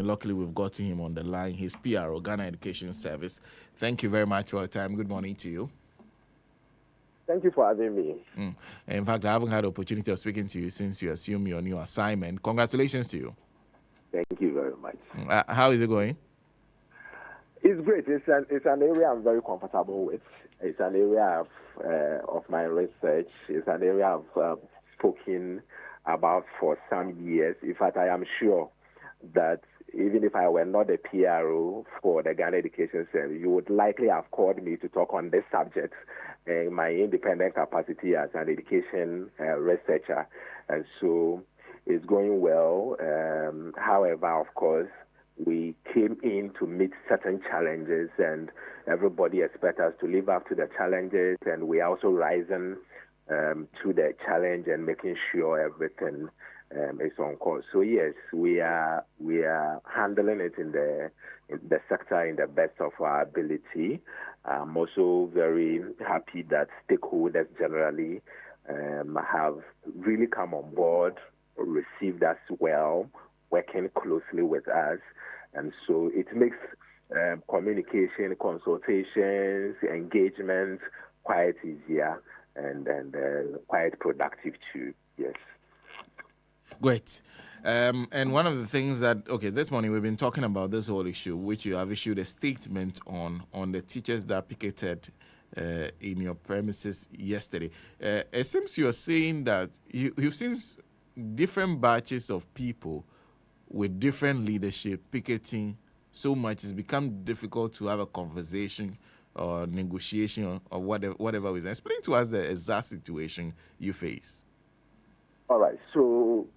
Luckily, we've gotten him on the line. He's PRO, Ghana Education Service. Thank you very much for your time. Good morning to you. Thank you for having me. In fact, I haven't had the opportunity of speaking to you since you assumed your new assignment. Congratulations to you. Thank you very much. How is it going? It's great. It's an area I'm very comfortable with. It's an area of my research. It's an area I've spoken about for some years. In fact, I am sure that even if I were not a PRO for the Ghana Education Service, you would likely have called me to talk on this subject in my independent capacity as an education researcher. And so it's going well. However, of course, we came in to meet certain challenges, and everybody expects us to live up to the challenges, and we are also rising to the challenge and making sure everything is on course. So yes, we are handling it in the sector in the best of our ability. I'm also very happy that stakeholders generally have really come on board, received us well, working closely with us. And so it makes communication, consultations, engagement quite easier and quite productive too. Yes. Great. And one of the things that, this morning we've been talking about this whole issue, which you have issued a statement on the teachers that picketed in your premises yesterday. It seems you're saying that you've seen different batches of people with different leadership picketing so much it's become difficult to have a conversation or negotiation or whatever reason. Explain to us the exact situation you face. All right. So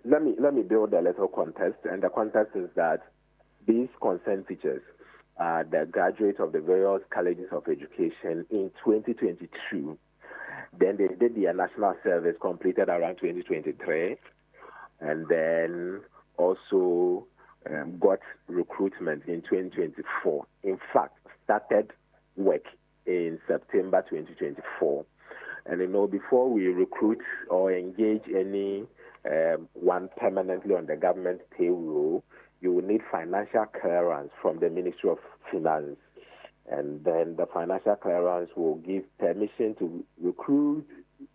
let me build a little context, and the context is that these concerned teachers are the graduates of the various colleges of education in 2022. Then they did their national service completed around 2023. And then also got recruitment in 2024. In fact, started work in September 2024. And before we recruit or engage any one permanently on the government payroll, you will need financial clearance from the Ministry of Finance. And then the financial clearance will give permission to recruit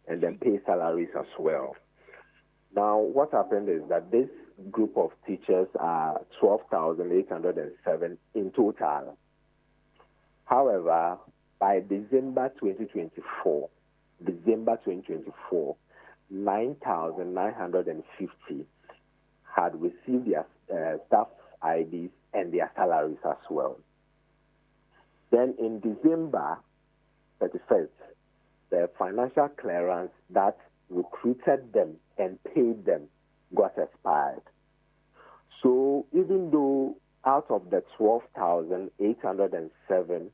and then pay salaries as well. Now, what happened is that this group of teachers are 12,807 in total. However, by December 2024, 9,950 had received their staff IDs and their salaries as well. Then in December 31st, the financial clearance that recruited them and paid them got expired. So even though out of the 12,807,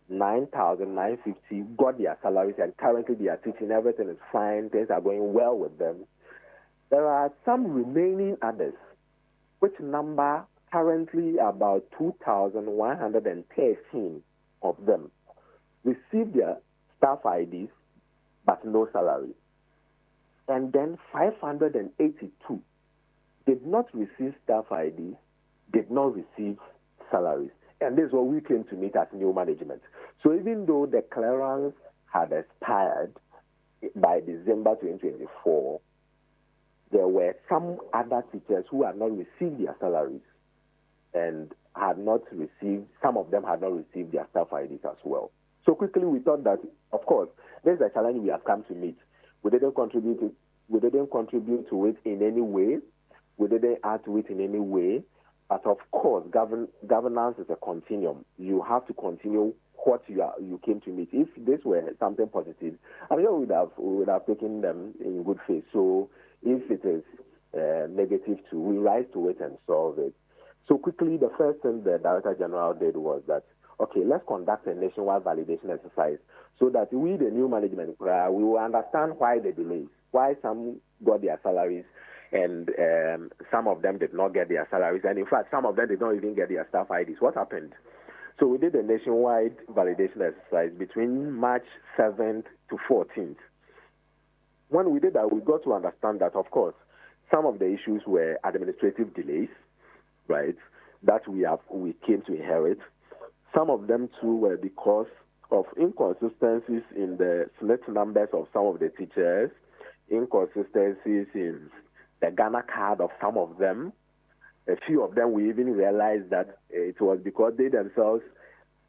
9,950 got their salaries and currently they are teaching, everything is fine, things are going well with them, there are some remaining others, which number currently about 2,113 of them received their staff IDs but no salary. And then 582 did not receive staff IDs, did not receive salaries. And this is what we came to meet as new management. So even though the clearance had expired by December 2024, there were some other teachers who had not received their salaries and some of them had not received their staff IDs as well. So quickly we thought that, of course, this is a challenge we have come to meet. We didn't contribute to it in any way. We didn't add to it in any way. But of course, governance is a continuum. You have to continue what you came to meet. If this were something positive, we would have taken them in good faith. So if it is negative too, we rise to it and solve it. So quickly, the first thing the Director General did was that, okay, let's conduct a nationwide validation exercise so that we, the new management, we will understand why the delays, why some got their salaries and some of them did not get their salaries. And in fact, some of them did not even get their staff IDs. What happened? So we did a nationwide validation exercise between March 7th to 14th. When we did that, we got to understand that, of course, Some of the issues were administrative delays, right, that we came to inherit. Some of them too were because of inconsistencies in the SNP numbers of some of the teachers, inconsistencies in the Ghana card of some of them. A few of them, we even realized that it was because they themselves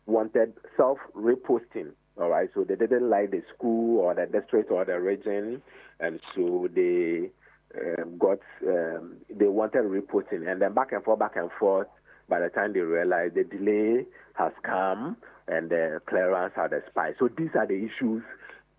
wanted self-reposting, all right? So they didn't like the school or the district or the region, and so they they wanted reposting. And then back and forth, by the time they realized the delay has come and the clearance had expired. So these are the issues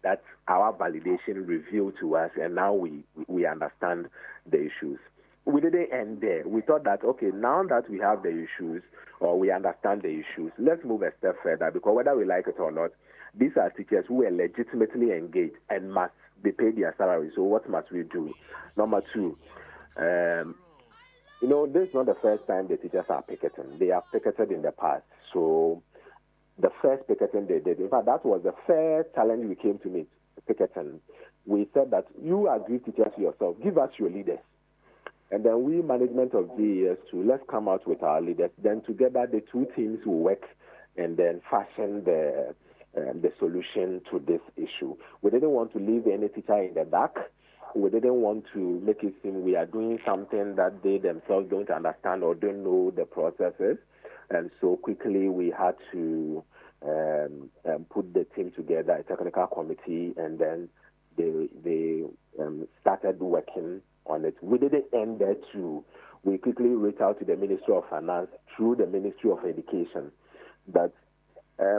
that our validation revealed to us, and now we understand the issues. We didn't end there. We thought that, okay, now that we have the issues or we understand the issues, let's move a step further, because whether we like it or not, these are teachers who are legitimately engaged and must be paid their salary. So what must we do? Number two, this is not the first time the teachers are picketing. They have picketed in the past. So the first picketing they did, in fact, that was the first challenge we came to meet, picketing. We said that you agree teachers yourself, give us your leaders. And then we, management of GES, too, let's come out with our leaders. Then together, the two teams will work and then fashion the solution to this issue. We didn't want to leave any teacher in the dark. We didn't want to make it seem we are doing something that they themselves don't understand or don't know the processes. And so quickly we had to put the team together, a technical committee, and then they started working on it. We didn't end there too. We quickly reached out to the Ministry of Finance through the Ministry of Education. That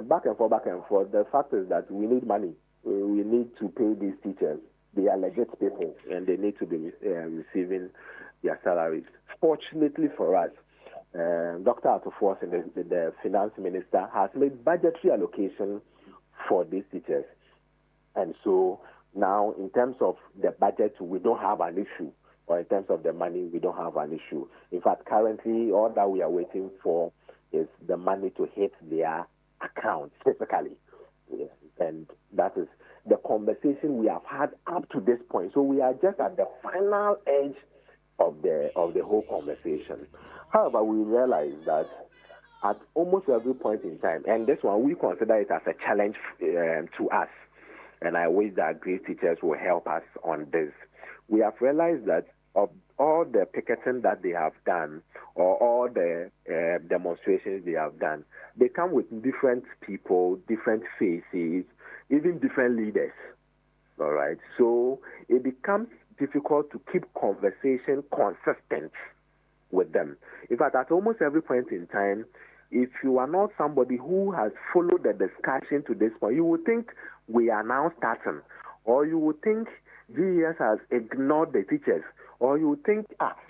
back and forth. The fact is that we need money. We need to pay these teachers. They are legit people, and they need to be receiving their salaries. Fortunately for us, Dr. Atufos, the finance minister, has made budgetary allocation for these teachers. And so now, in terms of the budget, we don't have an issue, or in terms of the money, we don't have an issue. In fact, currently, all that we are waiting for is the money to hit their account physically. Yes. And that is the conversation we have had up to this point. So we are just at the final edge of the whole conversation. However, we realize that at almost every point in time, and this one, we consider it as a challenge to us, and I wish that great teachers will help us on this. We have realized that of all the picketing that they have done, or all the demonstrations they have done, they come with different people, different faces, even different leaders. All right? So it becomes difficult to keep conversation consistent with them. In fact, at almost every point in time, if you are not somebody who has followed the discussion to this point, you would think we are now starting, or you would think GES has ignored the teachers, or you would think,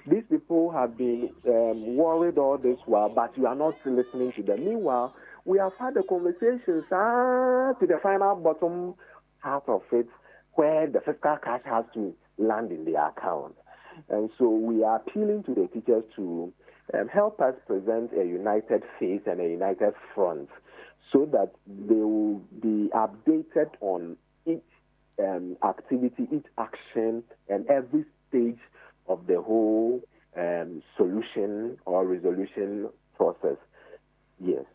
these people have been worried all this while, but you are not listening to them. Meanwhile, we have had the conversations to the final bottom half of it, where the fiscal cash has to land in their account. And so we are appealing to the teachers to help us present a united face and a united front, so that they will be updated on each activity, each action, and every stage of the whole solution or resolution process. Yes.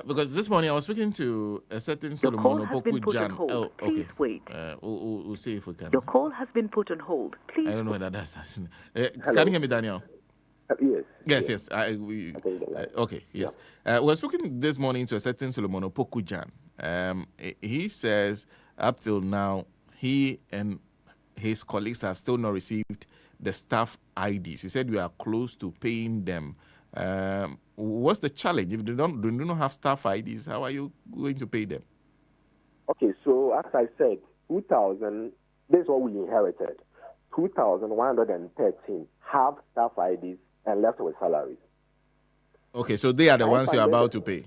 Because this morning I was speaking to a certain Solomon Opoku Jan. Oh, okay. Please wait. We'll see if we can. Your call has been put on hold. Please. I don't know whether that's. Can you hear me, Daniel? Yes. Okay. Yes. We were speaking this morning to a certain Solomon Opoku Jan. He says up till now he and his colleagues have still not received the staff IDs. He said we are close to paying them. What's the challenge? If they do not have staff IDs, how are you going to pay them? Okay, so as I said, 2,000, this is what we inherited. 2,113 have staff IDs and left with salaries. Okay, so they are the ones you're about to pay?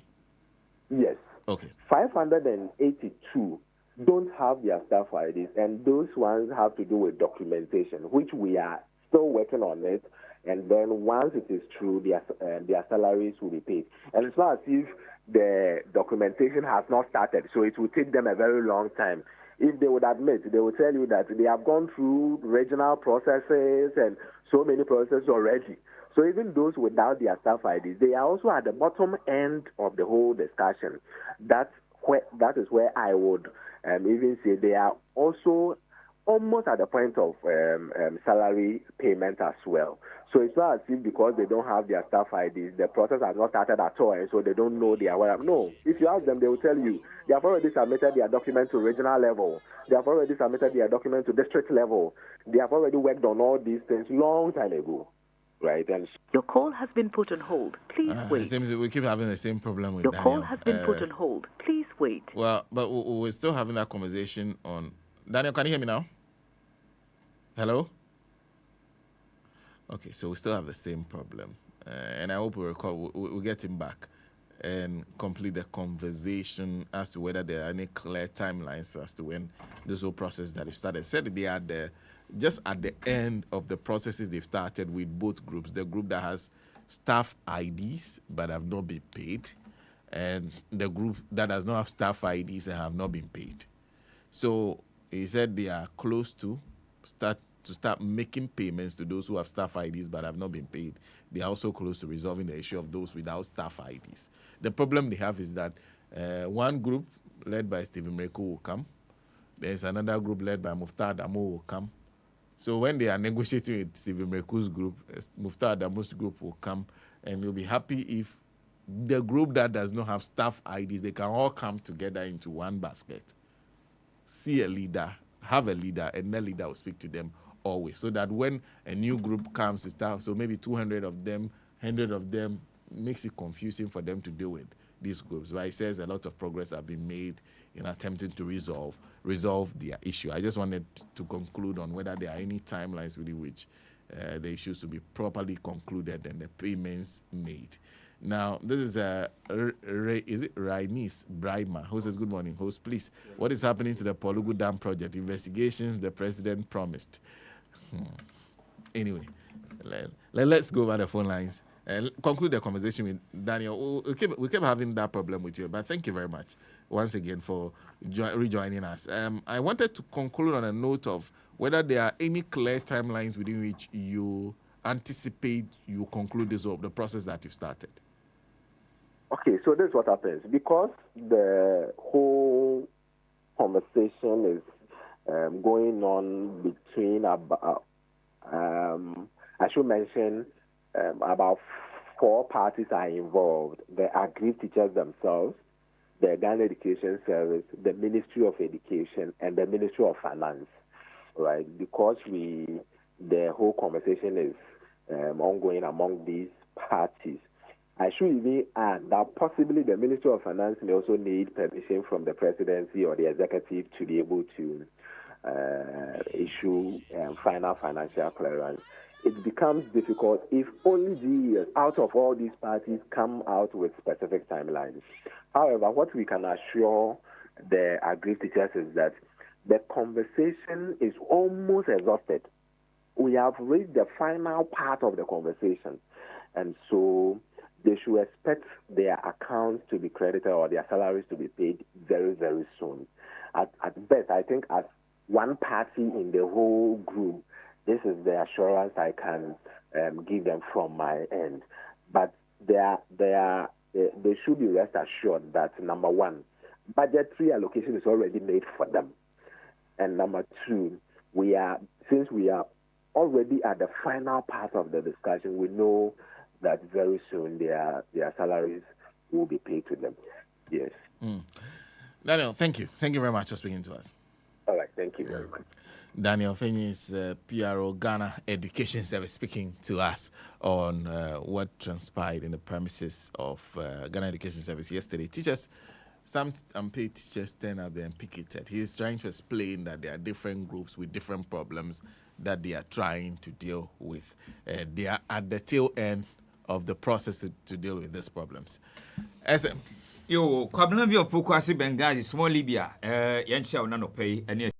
Yes. Okay. 582 don't have their staff IDs, and those ones have to do with documentation, which we are still working on it. And then once it is true, their salaries will be paid. And it's not as if the documentation has not started, so it will take them a very long time. If they would admit, they would tell you that they have gone through regional processes and so many processes already. So even those without their staff IDs, they are also at the bottom end of the whole discussion. That is where I would even say they are also almost at the point of salary payment as well. So it's not as if because they don't have their staff IDs, the process has not started at all, and so they don't know they are aware. No, if you ask them, they will tell you they have already submitted their document to regional level. They have already submitted their document to district level. They have already worked on all these things long time ago. Right. And Your call has been put on hold. Please It wait. seems we keep having the same problem with Your Daniel. call has been put on hold. Please wait. Well, but we're still having that conversation on... Daniel, can you hear me now? Hello? Okay, so we still have the same problem. And I hope we'll get him back and complete the conversation as to whether there are any clear timelines as to when this whole process that they've started. Said they are there just at the end of the processes they've started with both groups. The group that has staff IDs but have not been paid, and the group that does not have staff IDs and have not been paid. So he said they are close to start making payments to those who have staff IDs but have not been paid. They are also close to resolving the issue of those without staff IDs. The problem they have is that one group led by Stephen Mreko will come. There's another group led by Muftar Adamu will come. So when they are negotiating with Stephen Mreko's group, Muftar Adamu's group will come, and we'll be happy if the group that does not have staff IDs, they can all come together into one basket. See a leader, have a leader, and the leader will speak to them always, so that when a new group comes to start, so maybe 200 of them, 100 of them, makes it confusing for them to deal with these groups. But it says a lot of progress have been made in attempting to resolve their issue. I just wanted to conclude on whether there are any timelines within which the issues to be properly concluded and the payments made. Now, this is is it Rainis Brahma, who says, good morning, host, please. What is happening to the Polugu Dam project? Investigations the president promised. Anyway, let's go over the phone lines and conclude the conversation with Daniel. We kept having that problem with you, but thank you very much once again for rejoining us. I wanted to conclude on a note of whether there are any clear timelines within which you anticipate you conclude the process that you've started. Okay, so this is what happens. Because the whole conversation is going on between I should mention about 4 parties are involved. The aggrieved teachers themselves, the Ghana Education Service, the Ministry of Education, and the Ministry of Finance, right? Because the whole conversation is ongoing among these parties. I should even add that possibly the Ministry of Finance may also need permission from the presidency or the executive to be able to issue final financial clearance. It becomes difficult if only GES out of all these parties come out with specific timelines. However, what we can assure the aggrieved teachers is that the conversation is almost exhausted. We have reached the final part of the conversation, and so they should expect their accounts to be credited or their salaries to be paid very, very soon. At best, I think as one party in the whole group, this is the assurance I can give them from my end. But they should be rest assured that, number one, budgetary allocation is already made for them. And number two, since we are already at the final part of the discussion, we know that very soon their salaries will be paid to them. Yes. Daniel, thank you. Thank you very much for speaking to us. All right. Thank you very much. Daniel FENYI is PRO Ghana Education Service speaking to us on what transpired in the premises of Ghana Education Service yesterday. Teachers, some unpaid teachers turned up and picketed. He's trying to explain that there are different groups with different problems that they are trying to deal with. They are at the tail end of the process to deal with these problems. SM. Yo, Kwabena of Pokwasi Bengazi, small Libya, Yancha Nano pay, and